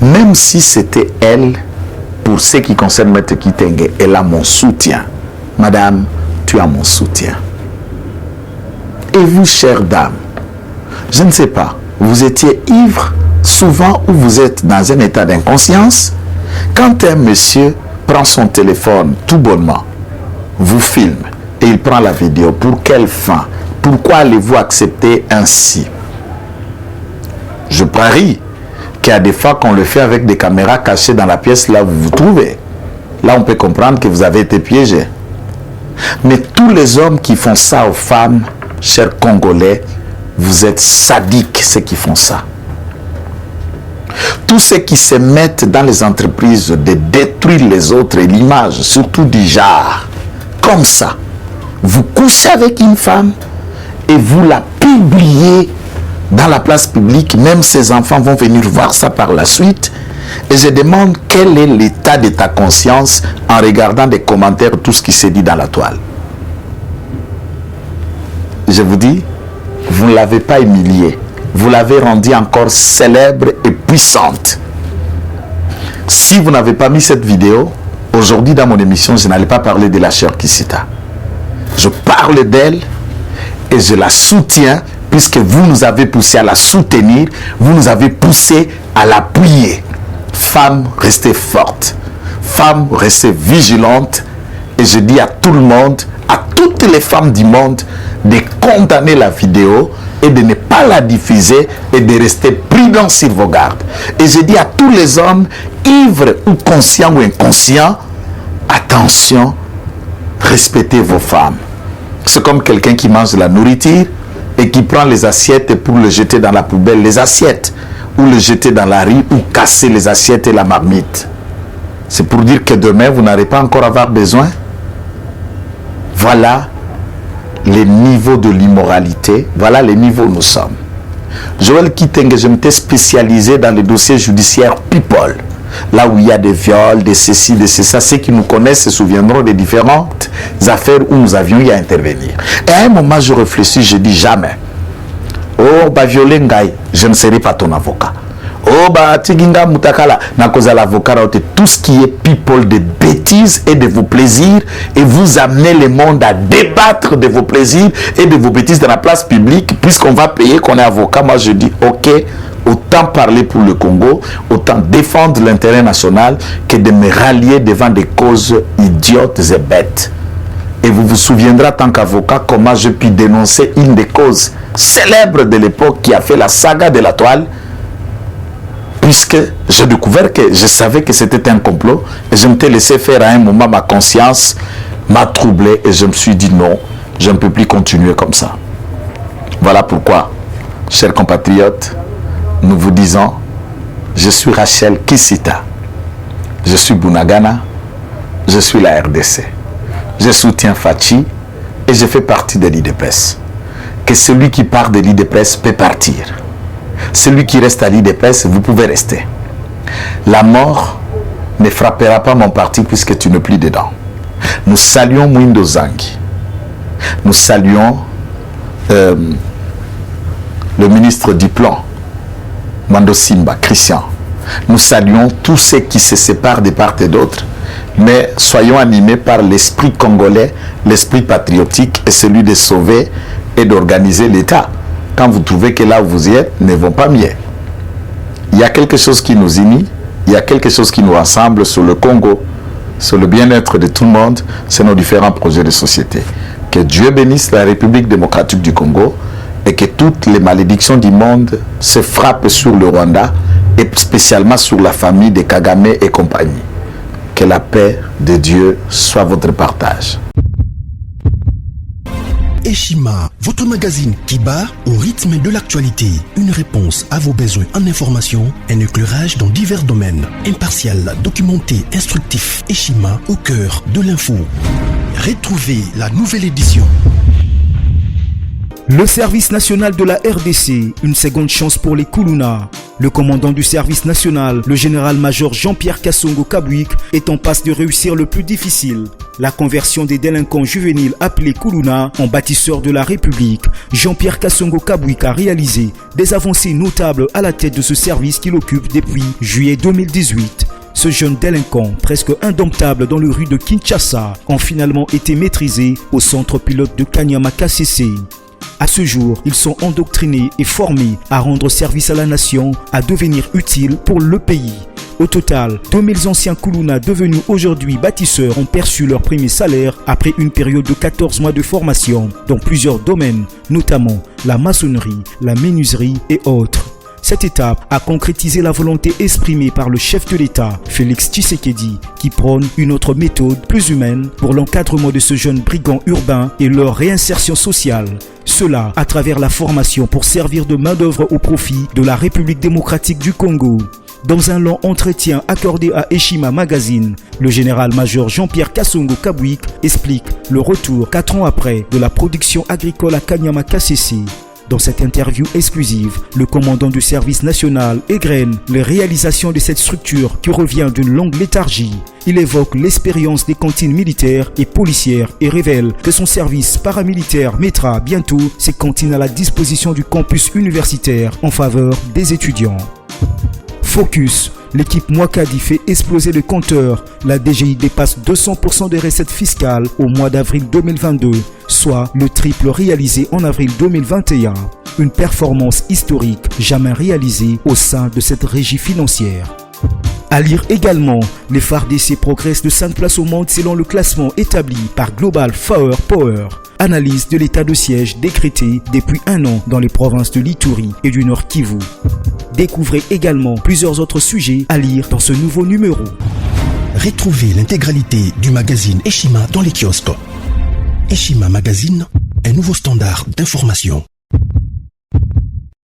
Même si c'était elle, pour ce qui concerne Maître Kitenge, elle a mon soutien. Madame, tu as mon soutien. Et vous, chère dame, je ne sais pas, vous étiez ivre souvent ou vous êtes dans un état d'inconscience. Quand un monsieur prend son téléphone tout bonnement, vous filme et il prend la vidéo, pour quelle fin? Pourquoi allez-vous accepter ainsi? Je parie qu'il y a des fois qu'on le fait avec des caméras cachées dans la pièce là où vous vous trouvez. Là, on peut comprendre que vous avez été piégé. Mais tous les hommes qui font ça aux femmes, chers Congolais, vous êtes sadiques, ceux qui font ça. Tous ceux qui se mettent dans les entreprises de détruire les autres et l'image, surtout du genre, comme ça, vous couchez avec une femme et vous la publiez dans la place publique, même ses enfants vont venir voir ça par la suite. Et je demande quel est l'état de ta conscience en regardant des commentaires, tout ce qui s'est dit dans la toile. Je vous dis, vous ne l'avez pas humiliée, vous l'avez rendue encore célèbre et puissante. Si vous n'avez pas mis cette vidéo, aujourd'hui dans mon émission, je n'allais pas parler de la chère Kissita. Je parle d'elle et je la soutiens puisque vous nous avez poussé à la soutenir, vous nous avez poussé à l'appuyer. Femme, restez forte. Femme, restez vigilante. Et je dis à tout le monde, à toutes les femmes du monde, de condamner la vidéo et de ne pas la diffuser et de rester prudent sur vos gardes. Et je dis à tous les hommes, ivres ou conscients ou inconscients, attention, respectez vos femmes. C'est comme quelqu'un qui mange de la nourriture et qui prend les assiettes pour le jeter dans la poubelle, les assiettes, ou le jeter dans la rue, ou casser les assiettes et la marmite. C'est pour dire que demain, vous n'allez pas encore avoir besoin. Voilà les niveaux de l'immoralité, voilà les niveaux où nous sommes. Joël Kitenge, je m'étais spécialisé dans les dossiers judiciaires people. Là où il y a des viols, des ceci, des ça. Ceux qui nous connaissent se souviendront des différentes affaires où nous avions eu à intervenir. Et à un moment, je réfléchis, je dis jamais. Oh, bah violer ngai, je ne serai pas ton avocat. Oh, bah tiginga mutakala, na cause l'avocat, tout ce qui est people de bêtises et de vos plaisirs, et vous amenez le monde à débattre de vos plaisirs et de vos bêtises dans la place publique, puisqu'on va payer qu'on est avocat. Moi, je dis, ok, autant parler pour le Congo, autant défendre l'intérêt national que de me rallier devant des causes idiotes et bêtes. Et vous vous souviendrez en tant qu'avocat comment je puis dénoncer une des causes célèbres de l'époque qui a fait la saga de la toile, puisque j'ai découvert que je savais que c'était un complot et je m'étais laissé faire à un moment, ma conscience m'a troublé et je me suis dit non, je ne peux plus continuer comme ça. Voilà pourquoi, chers compatriotes, nous vous disons, je suis Rachel Kisita, je suis Bunagana, je suis la RDC. Je soutiens Fachi et je fais partie de l'IDPS. Que celui qui part de l'IDPS peut partir. Celui qui reste à l'IDPS, vous pouvez rester. La mort ne frappera pas mon parti puisque tu n'es plus dedans. Nous saluons Mwindo Zangi. Nous saluons le ministre du Plan, Mando Simba, Christian. Nous saluons tous ceux qui se séparent de part et d'autre. Mais soyons animés par l'esprit congolais, l'esprit patriotique et celui de sauver et d'organiser l'État. Quand vous trouvez que là où vous y êtes ne vont pas mieux. Il y a quelque chose qui nous unit, il y a quelque chose qui nous rassemble sur le Congo, sur le bien-être de tout le monde, c'est nos différents projets de société. Que Dieu bénisse la République démocratique du Congo et que toutes les malédictions du monde se frappent sur le Rwanda et spécialement sur la famille de Kagame et compagnie. Que la paix de Dieu soit votre partage. Eshima, votre magazine qui bat au rythme de l'actualité. Une réponse à vos besoins en information, un éclairage dans divers domaines. Impartial, documenté, instructif. Eshima au cœur de l'info. Retrouvez la nouvelle édition. Le service national de la RDC, une seconde chance pour les Kuluna. Le commandant du service national, le général-major Jean-Pierre Kassongo Kabouik, est en passe de réussir le plus difficile. La conversion des délinquants juvéniles appelés Kuluna en bâtisseurs de la République. Jean-Pierre Kassongo Kabouik a réalisé des avancées notables à la tête de ce service qu'il occupe depuis juillet 2018. Ce jeune délinquant, presque indomptable dans les rues de Kinshasa, ont finalement été maîtrisés au centre pilote de Kanyama KCC. À ce jour, ils sont endoctrinés et formés à rendre service à la nation, à devenir utiles pour le pays. Au total, 2000 anciens Kuluna devenus aujourd'hui bâtisseurs ont perçu leur premier salaire après une période de 14 mois de formation dans plusieurs domaines, notamment la maçonnerie, la menuiserie et autres. Cette étape a concrétisé la volonté exprimée par le chef de l'État, Félix Tshisekedi, qui prône une autre méthode plus humaine pour l'encadrement de ce jeune brigand urbain et leur réinsertion sociale. Cela à travers la formation pour servir de main-d'œuvre au profit de la République démocratique du Congo. Dans un long entretien accordé à Eshima Magazine, le général-major Jean-Pierre Kassongo Kabouik explique le retour 4 ans après de la production agricole à Kanyama KCC. Dans cette interview exclusive, le commandant du service national égrène les réalisations de cette structure qui revient d'une longue léthargie. Il évoque l'expérience des cantines militaires et policières et révèle que son service paramilitaire mettra bientôt ses cantines à la disposition du campus universitaire en faveur des étudiants. Focus. L'équipe Mwakadi fait exploser le compteur. La DGI dépasse 200% des recettes fiscales au mois d'avril 2022, soit le triple réalisé en avril 2021. Une performance historique jamais réalisée au sein de cette régie financière. À lire également, les FARDC progressent de 5 places au monde selon le classement établi par Global Power. Analyse de l'état de siège décrété depuis 1 an dans les provinces de l'Ituri et du Nord Kivu. Découvrez également plusieurs autres sujets à lire dans ce nouveau numéro. Retrouvez l'intégralité du magazine Eshima dans les kiosques. Eshima Magazine, un nouveau standard d'information.